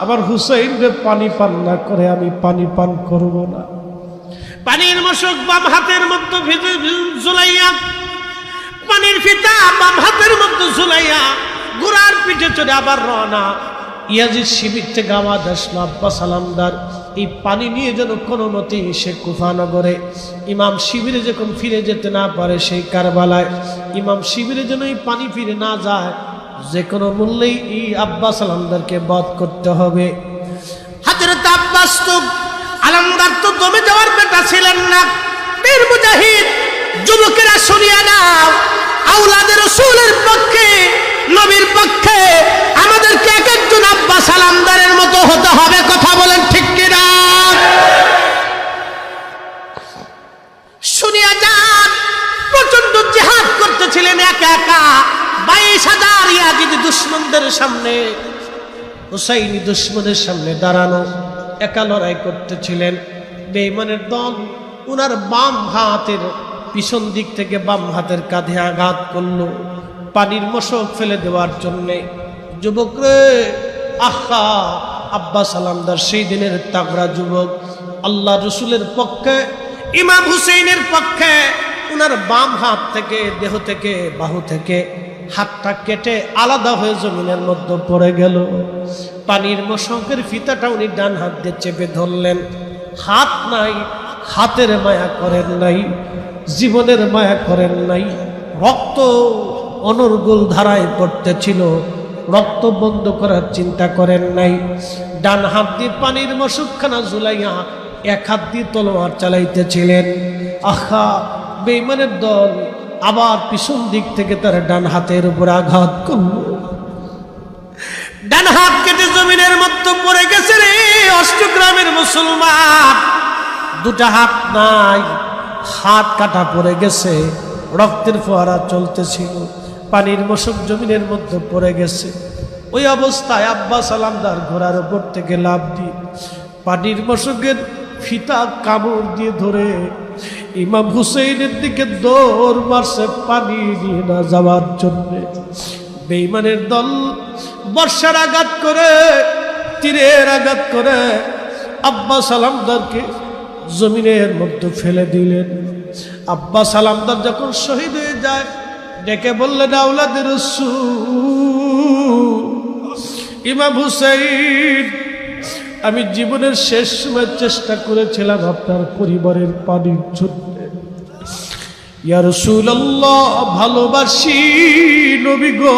আমার হুসাইন রে পানি পান না করে আমি পানি পান করব না। পানির মশক বাম হাতের মধ্যে ঝুলাইয়া, পানির ফিতা বাম হাতের মধ্যে ঝুলাইয়া ঘোড়ার পিঠে চড়ে আবার রওনা। ইয়াজিদ শিবির থেকে আওয়াজ আসলো, আব্বাস আলামদার এই পানি নিয়ে যেন কোনো মতে সে কুফানগরে ইমাম শিবিরে যখন ফিরে যেতে না পারে, সেই কারবালায় ইমাম শিবিরে যেন এই পানি ফিরে না যায়, যে কোনো মূল্যেই এই আব্বাস আলামদারকে বধ করতে হবে। হযরত আব্বাস তো আলামদার তো দমে যাওয়ার বেটা ছিলেন না। বীর মুজাহিদ, যুবকেরা শুনিয়া নাও, আওলাদের রাসূলের পক্ষে, নবীর পক্ষে আমাদেরকে এক একজন আব্বাস আলামদারের মতো হতে হবে। কথা বলেন ঠিক কিনা? শুনিয়া যান, প্রচন্ড জিহাদ করতেছিলেন একা একা। 22,000 ইয়াজিদি দুশমনদের সামনে, হুসাইনি দুশমনের সামনে দাঁড়ানো, একা লড়াই করতেছিলেন। বেঈমানের দল উনার বাম হাতের পিছন দিক থেকে বাম হাতের কাঁধে আঘাত করলো পানির মশক ফেলে দেওয়ার জন্যে। যুবক রে, আহা, আব্বাস আলামদার সেই দিনের তাগড়া যুবক, আল্লাহ রসুলের পক্ষে, ইমাম হুসেইনের পক্ষে উনার বাম হাত থেকে, দেহ থেকে, বাহু থেকে হাতটা কেটে আলাদা হয়ে জমিনের মধ্যে পড়ে গেল। পানির মশকের ফিতাটা উনি ডান হাত দিয়ে চেপে ধরলেন। হাত নাই, হাতের মায়া করেন নাই, জীবনের মায়া করেন নাই। রক্ত অনর্গল ধারায় পড়তেছিল, রক্ত বন্ধ করার চিন্তা করেন নাই। ডান হাত দিয়ে পানির মশকখানা ঝুলাইয়া এক হাত দিয়ে তলোয়ার চালাইতেছিলেন। আহা, বেঈমানের দল আবার পিছন দিক থেকে তার ডান হাতের উপর আঘাত করল। ডান হাত কেটে জমিনের মধ্যে পড়ে গেছে রে অষ্টগ্রামের মুসলমান। দুটা হাত নাই, হাত কাটা পড়ে গেছে, রক্তের ফোয়ারা চলতেছিল, পানির মশক জমিনের মধ্যে পড়ে গেছে। ওই অবস্থায় আব্বাস আলামদার ঘোড়ার উপর থেকে লাফ দিয়ে পানির মশকের ফিতা কামড় দিয়ে ধরে ইমাম হুসেইনের দিকে দৌড় মারছে পানি নিয়ে না যাওয়ার জন্য। বেঈমানের দল বর্ষার আঘাত করে, তীরের আঘাত করে আব্বাস আলামদারকে জমিনের মধ্যে ফেলে দিলেন। আব্বাস আলামদার যখন শহীদ হয়ে যায়, ডেকে বললেন, আওলাদের রাসূল ইমাম হুসাইন, আমি জীবনের শেষ সময় চেষ্টা করেছিলাম আপনার পরিবারের পানির জন্য। ইয়া রাসূলুল্লাহ, ভালোবাসি নবী গো,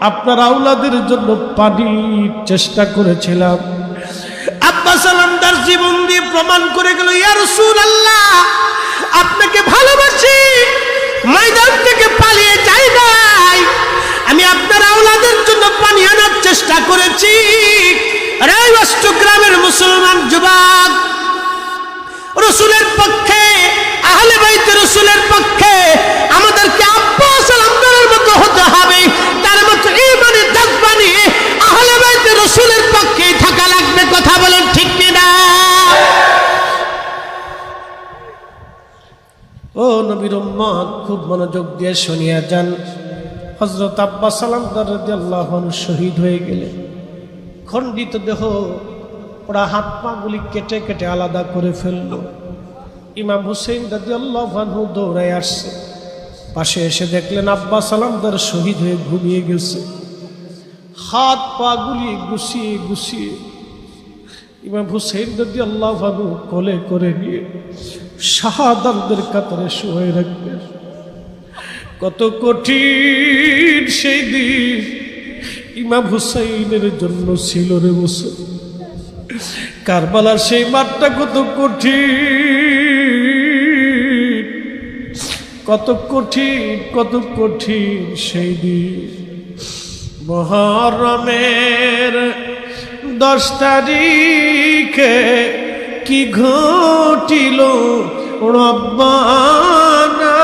আপনার আওলাদের জন্য পানির চেষ্টা করেছিলাম। আব্বাস আলমদার জীবন দিয়ে প্রমাণ করে গেল, ইয়া রাসূলুল্লাহ, আপনাকে ভালোবাসি, ময়দান থেকে পালিয়ে যাই নাই, আমি আপনার আওলাদের জন্য পানি আনার চেষ্টা করেছি। আরে অষ্টগ্রামের মুসলমান যুবক, রাসূলের পক্ষে, আহলে বাইত রাসূলের পক্ষে আমাদেরকে আব্বাস আলমদারের মতো হতে হবে, তার মতো ঈমানের জজ্বা নিয়ে আহলে বাইত রাসূলের পক্ষে থাকা লাগবে। কথা বলেন ঠিক কি না? ও নবীর উম্মত, খুব মনোযোগ দিয়ে শুনিয়া যান। হযরত আব্বাস আলমদার রাদিয়াল্লাহু আনহু শহীদ হয়ে গেলেন। খণ্ডিত দেহ, ওরা হাত পা গুলি কেটে কেটে আলাদা করে ফেলল। ইমাম হুসেইন রাদিয়াল্লাহু আনহু দৌড়ায় আসছে, পাশে এসে দেখলেন আব্বাস আলমদার শহীদ হয়ে ঘুমিয়ে গেছে। হাত পা গুলি গুছিয়ে গুছিয়ে ইমাম হুসেইন রাদিয়াল্লাহু আনহু কোলে করে নিয়ে শাহাদাতদের কাতারে শুয়ে রাখলেন। কত কঠিন সেই দিন ইমাম হুসাইনের জন্য ছিল রে মুসলমান। কারবালার সেই মাঠটা কত কঠিন, কত কঠিন, কত কঠিন সেই দিন। মুহররমের 10 তারিখে কি ঘটিল রব্বানা,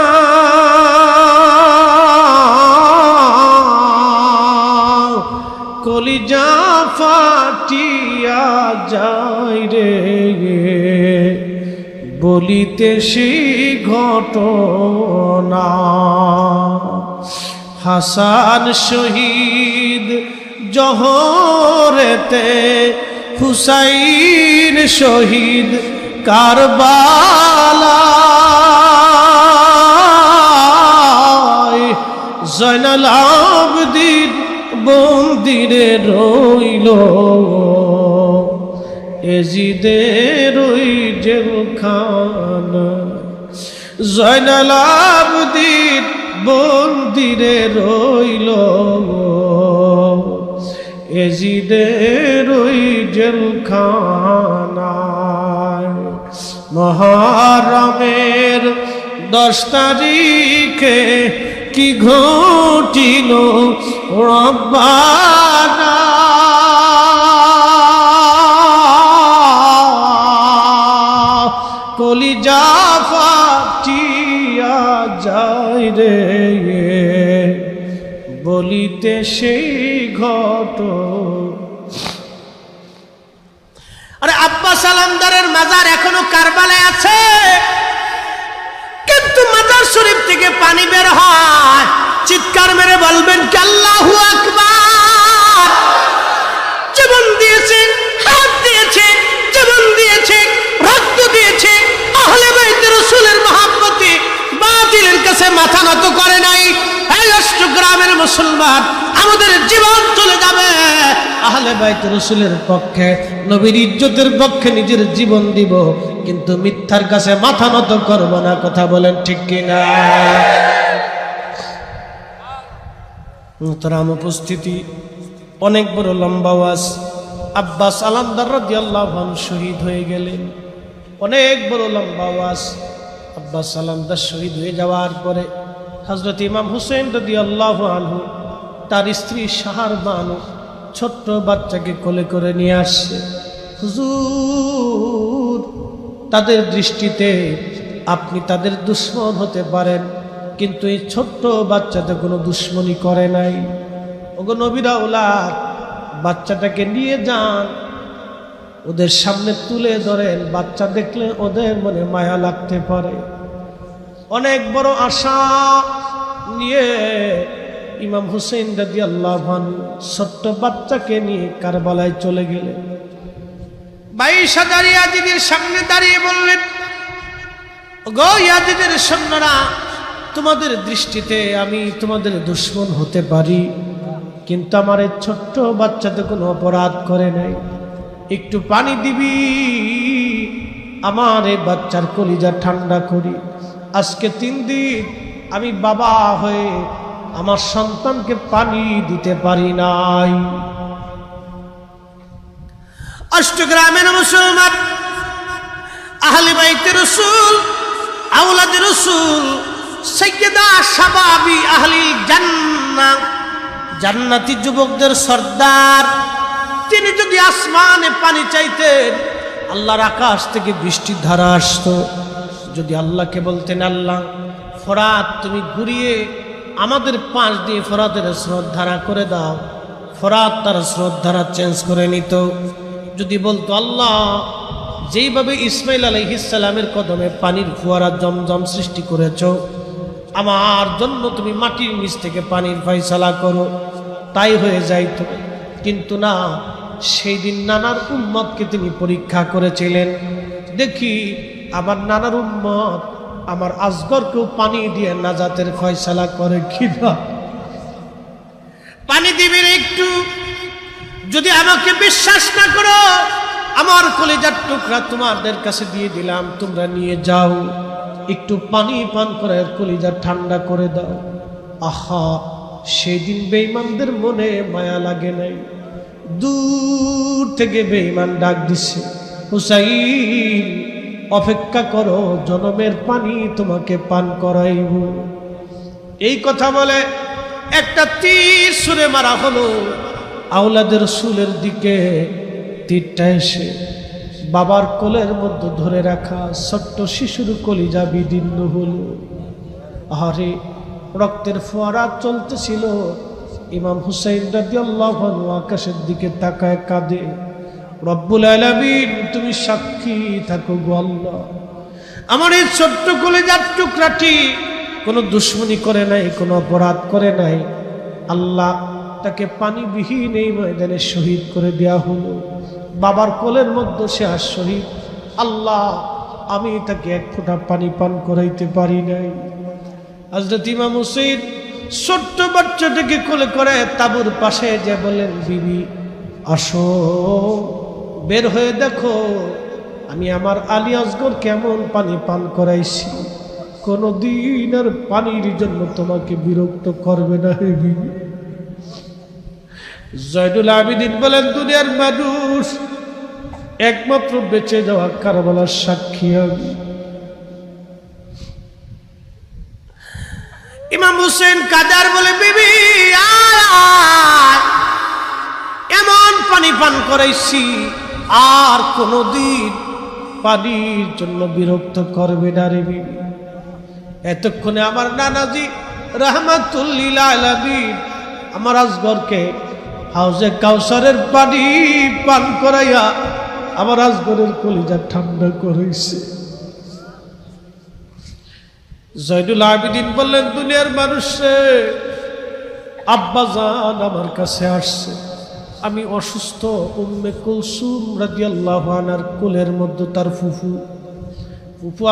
কলিজা ফাটিয়া যায় রে বলিতে সেই ঘটনা। হাসান শহীদ জহরেতে, হুসাইন শহীদ কারবালায়, জয়নাল আবদিন বন্দিরে রইল, এজিদের ওই জেলখানা। জয়নাল আবদিন বন্দিরে রইল, এজিদের ওই জেলখানায়। মুহররমের 10 তারিখে কি ঘটিল রব্বানা, কলিজা ফাটিয়া যায় রে বলিতে সেই আরে আব্বাস আলমদারের মাজার এখনো কারবালায় আছে, কিন্তু মাজার শরীফ থেকে পানি বের হয়। চিৎকার মেরে বলবেন কি আল্লাহু আকবার। জীবন দিয়েছে, হাত দিয়েছে, জীবন দিয়েছে, রক্ত দিয়েছে, আহলে বাইত রাসূলের মহব্বতে বাতিলের কাছে মাথা নত করে নাই। এই অষ্টগ্রামের মুসলমান, আমাদের জীবন চলে যাবে, আহলে বাইত রাসূলের পক্ষে, নবীর ইজ্জতের পক্ষে নিজের জীবন দিব, কিন্তু মিথ্যার কাছে মাথা নত করব না। কথা বলেন ঠিক কিনা? মুহতারাম উপস্থিতি, অনেক বড় লম্বা ওয়াজ। আব্বাস আলমদার রাদিয়াল্লাহু আনহু শহীদ হয়ে গেলেন, অনেক বড় লম্বা ওয়াজ। আব্বাস আলমদার শহীদ হয়ে যাওয়ার পরে হযরত ইমাম হুসেইন রাদিয়াল্লাহু আনহু তার স্ত্রী শাহার বানু ছোট্ট বাচ্চাকে কোলে করে নিয়ে আসছে। হুজুর, তাদের দৃষ্টিতে আপনি তাদের দুশমন হতে পারেন, কিন্তু এই ছোট্ট বাচ্চাতে কোনো দুশ্মনী করে নাই। ওগো নবীর আওলাদ, বাচ্চাটাকে নিয়ে যান, ওদের সামনে তুলে ধরেন। বাচ্চা দেখলে ওদের মনে মায়া লাগতে পারে। অনেক বড় আশা নিয়ে ইমাম হুসেইন রাদিয়াল্লাহু আনহু ছোট্ট বাচ্চাকে নিয়ে কারবালায় চলে গেলেন। 22,000 ইয়াজিদের সামনে দাঁড়িয়ে বললেন, গো ইয়াজিদের সৈন্যরা, তোমাদের দৃষ্টিতে আমি তোমাদের দুশমন হতে পারি, কিন্তু আমার এই ছোট্ট বাচ্চাতে কোনো অপরাধ করে নাই। একটু পানি দিবি, আমার এই বাচ্চার কলিজা ঠান্ডা করি। আজকে 3 দিন আমি বাবা হয়ে আমার সন্তানকে পানি দিতে পারি নাই। অষ্টগ্রামের মুসলমান, আহলে বাইতে রাসূল, আওলাদে রাসূল, সাইয়্যিদা শাবাবি আহলিল জান্নাহ, জান্নাতি যুবকদের সর্দার, তিনি যদি আসমানে পানি চাইতেন আল্লাহর আকাশ থেকে বৃষ্টির ধারা আসতো। যদি আল্লাহকে বলতেন, আল্লাহ ফোরাত তুমি ঘুরিয়ে আমাদের পাশ দিয়ে ফোরাতের স্রোতধারা করে দাও, ফোরাত তার স্রোতধারা চেঞ্জ করে নিত। যদি বলতো, আল্লাহ যেইভাবে ইসমাইল আলাইহিস সালামের কদমে পানির ফোয়ারা জমজম সৃষ্টি করেছ, আমার জন্য তুমি মাটির নিচ থেকে পানির ফয়সালা করো, তাই হয়ে যাইতো। কিন্তু না, সেই দিন নানার উম্মতকে তিনি পরীক্ষা করেছিলেন, দেখি আমার নানার উম্মত আমার আসগরকেও পানি দিয়ে নাজাতের ফয়সালা করে কিনা। পানি দিবেন একটু, যদি আমাকে বিশ্বাস না করো আমার কলিজার টুকরা তোমাদের কাছে দিয়ে দিলাম, তোমরা নিয়ে যাও, একটু পানি পান করে কলিজা ঠান্ডা করে দাও। আহা, সেদিন বেঈমানদের মনে মায়া লাগে নাই। দূর থেকে বেঈমান ডাক দিছে, হুসাইন অপেক্ষা করো, জনমের পানি তোমাকে পান করাইব। এই কথা বলে একটা তীর ছুঁড়ে মারা হলো আওলাদের রাসূলের দিকে। তীরটা এসে বাবার কোলের মধ্যে ধরে রাখা ছোট্ট শিশুর কলিজা বিদীর্ণ হলো। আরে রক্তের ফোয়ারা চলতেছিল। ইমাম হুসাইন রাদিয়াল্লাহু আনহু আকাশের দিকে তাকায় কাঁদে, রব্বুল আলামিন তুমি সাক্ষী থাকো গো আল্লাহ, আমার এই ছোট্ট কলিজার টুকরাটি কোনো দুশ্মনী করে নাই, কোনো অপরাধ করে নাই। আল্লাহ তাকে পানিবিহীন এই ময়দানে শহীদ করে দেয়া হলো। বাবার কোলের মধ্যে সে আর শহীদ। আল্লাহ, আমি তাকে এক ফোঁটা পানি পান করাইতে পারি নাই। হযরত ইমাম হুসাইন ছোট্ট বাচ্চাটাকে কোলে করে তাঁবুর পাশে যে বলেন, বিবি আসো, বের হয়ে দেখো আমি আমার আলী আসগর কেমন পানি পান করাইছি, কোনদিন আর পানির জন্য তোমাকে বিরক্ত করবে না হে বিবি। জয়নুল আবেদিন বলেন, দুনিয়ার মানুষ একমাত্র বেঁচে যাওয়া কারবালার সাক্ষী আমি। ইমাম হুসেন কাদার বলে, বিবি এমন পানি পান করাইছি আর কোনদিন পানির জন্য বিরক্ত করবে না রে বিবি। এতক্ষণে আমার নানাজি রাহমাতুল্লিল আলামিন আমার আসগরকে হাউজে কাউসারের পানি পান করাইয়া আমার আসগরের কলিজা ঠান্ডা করাইছে। জয়নুল আবেদিন বললেন, দুনিয়ার মানুষে আব্বাজান আমার কাছে আসছে, আমি অসুস্থ। উম্মে কুলসুম রাদিয়াল্লাহু আনহার কোলের মধ্যে তার ফুফু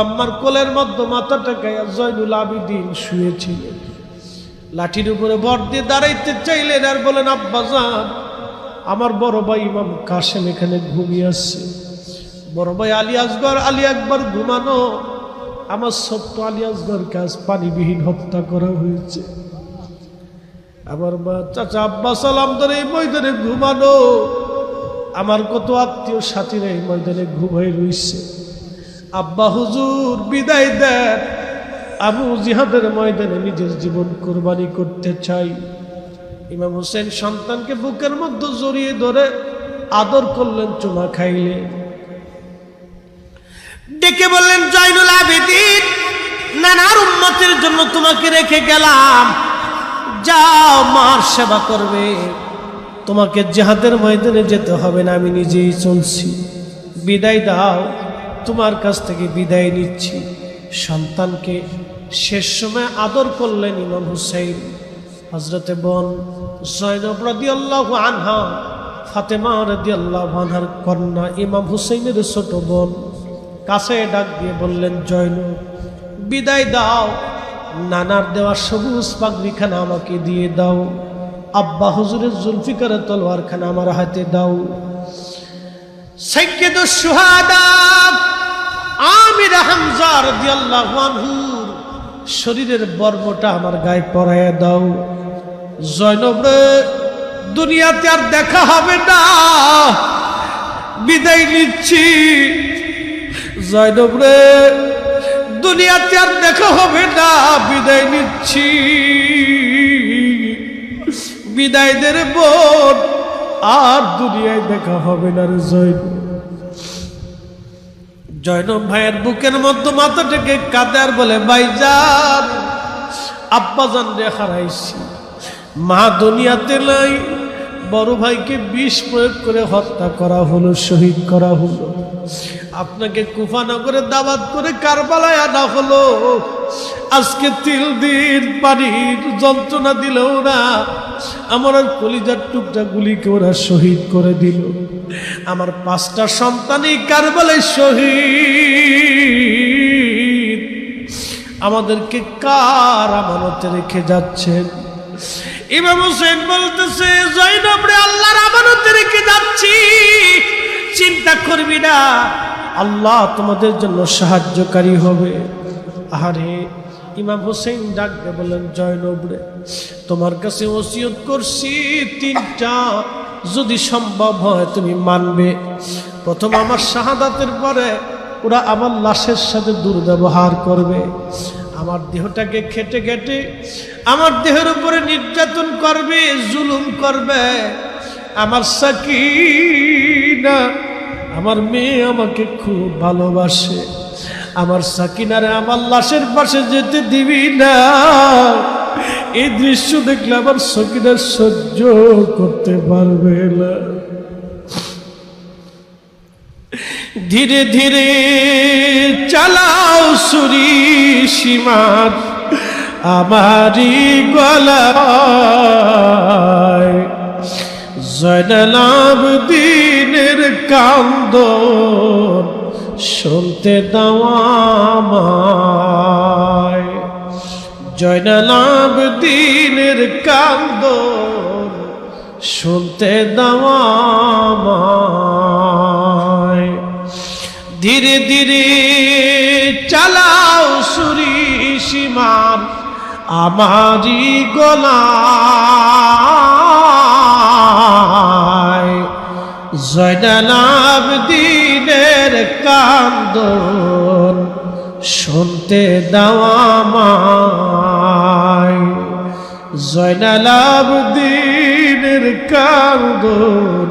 আম্মার কোলের মধ্যে মাথাটা গায়া জয়নুল আবেদিন শুয়েছিলেন। লাঠির উপরে ভর দিয়ে দাঁড়াইতে চাইলেন আর বলেন, আব্বাজান আমার বড় ভাই ইমাম কাসেম এখানে ঘুমিয়ে আসছে, বড় ভাই আলী আসগর আলী আকবর ঘুমানো, আমার ছোট্ট আলী আসগরকে আজ পানিবিহীন হত্যা করা হয়েছে। আমার মা চাচা আব্বাস আলমদার এই ময়দানে ঘুমানো, আমার কত আত্মীয় সাথীরা এই ময়দানে ঘুমাই রয়েছে। আব্বা হুজুর বিদায় দেন, আবু জিহাদের ময়দানে নিজের জীবন কোরবানি করতে চাই। ইমাম হোসেন সন্তানকে বুকের মধ্যে জড়িয়ে ধরে আদর করলেন, চুমা খাইলেন, ডেকে বললেন, জয়নুল আবেদিন নানার উম্মতের জন্য তোমাকে রেখে গেলাম, যাও মার সেবা করবে, তোমাকে জিহাদের ময়দানে যেতে হবে না, আমি নিজেই চলছি, বিদায় দাও, তোমার কাছ থেকে বিদায় নিচ্ছি। সন্তানকে শেষ সময় আদর করলেন ইমাম হুসাইন। হযরতে বোন জয়নব রাদিয়াল্লাহু আনহা, ফাতেমা রাদিয়াল্লাহু আনহার কন্যা ইমাম হুসাইনের ছোট বোন কাছে ডাক দিয়ে বললেন, জয়নব বিদায় দাও, নানার দেওয়া সবুজ পাগড়িখানা আমাকে দিয়ে দাও, আব্বা হুজুরের জুলফিকারের তলোয়ারখানা আমার হাতে দাও। সাইয়্যিদুশ শুহাদা আমির হামজা রাদিয়াল্লাহু আনহু শরীরের বর্মটা আমার গায়ে পরাইয়া দাও। জয়নব রে, দুনিয়াতে আর দেখা হবে না, বিদায় নিচ্ছি। জয়নব রে, দুনিয়াতে আর দেখা হবে না, বিদায় নিচ্ছি। বিদায় দে রে বোন, আর দুনিয়ায় দেখা হবে না রে জয়নব। জয়নব ভাইয়ের বুকের মধ্যে মাথা থেকে কাঁদে আর বলে, ভাইজান, আব্বাজান রে হারাইছি, মা দুনিয়াতে নাই, বড় ভাইকে বিষ প্রয়োগ করে হত্যা করা হলো, শহীদ করা হলো। আপনাকে কুফানগরে দাওয়াত করে কারবালায় আনা হলো। আজকে 3 দিন পানির যন্ত্রণা দিল ওরা, আমার কলিজার টুকরা গুলিকে ওরা শহীদ করে দিল। আমার 5টা সন্তানই কারবালায় শহীদ। আমাদেরকে কার আমানতে রেখে যাচ্ছেন? ইমাম হোসেন বলতেছে, জয়নব রে, আল্লাহর আমানতে রেখে যাচ্ছি, চিন্তা করবি না, আল্লাহ তোমাদের জন্য সাহায্যকারী হবে। আরে ইমাম হোসেন ডাক দিয়ে বললেন, জয়নব রে, তোমার কাছে ওসিয়ত করছি 3টা, যদি সম্ভব হয় তুমি মানবে। প্রথম, আমার শাহাদাতের পরে ওরা আমার লাশের সাথে দুর্ব্যবহার করবে, আমার দেহটাকে খেটে খেটে আমার দেহের উপরে নির্যাতন করবে, জুলুম করবে। আমার সাকিনা, আমার মেয়ে আমাকে খুব ভালোবাসে, আমার সাকিনারে আমার লাশের পাশে যেতে দিবি না। এই দৃশ্য দেখলে আমার সাকিনা সহ্য করতে পারবে না। ধীরে ধীরে চালাও ছুরি সীমাত আমারি গলায়, জয়নাল আবেদিনের কান্দন শুনতে দাও আমায়। জয়নাল আবেদিনের কান্দন শুনতে দাও আমায়। ধীরে ধীরে চালাও ছুরি সীমার আমারি গলায়, জয়নাল আবেদিনের কান্দন শুনতে দাও আমায়। জয়নাল আবেদিনের কান্দন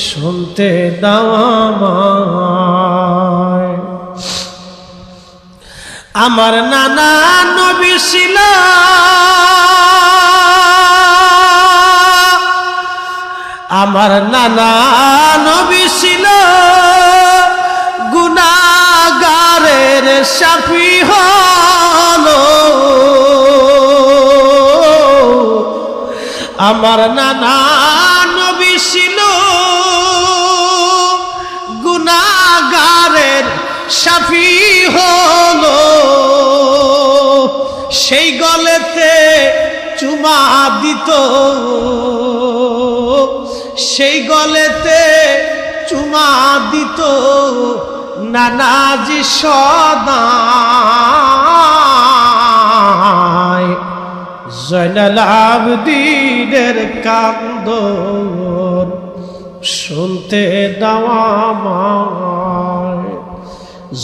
শুনতে দাও আমায়। আমার নানা নবী ছিল, আমার নানা নবী ছিল, গুনাহগারের শাফি হলো। আমার নানা নবী ছিল, গুনাহগারের শাফি হলো। সেই গলেতে চুমা দিত, সেই গলেতে চুমা দিত নানাজি সদায়। জয়নাল আবেদিনের কান্দন শুনতে দাও আমায়।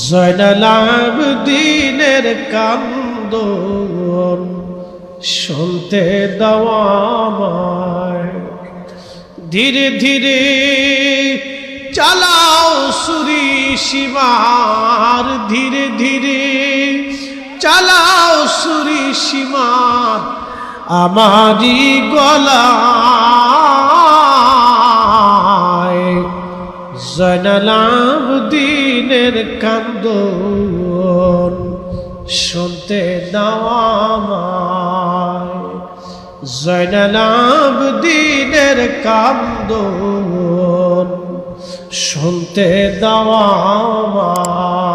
জয়নাল আবেদিনের কান্দন শুনতে দাও আমায়। ধীরে ধীরে চালাও ছুরি সীমার, ধীরে ধীরে চালাও ছুরি সীমার আমারি গলায়। জয়নাল আবেদিনের কান্দন শুনতে দাও আমায়। জয়নাল আবেদিনের কান্দন শুনতে দাও আমায়।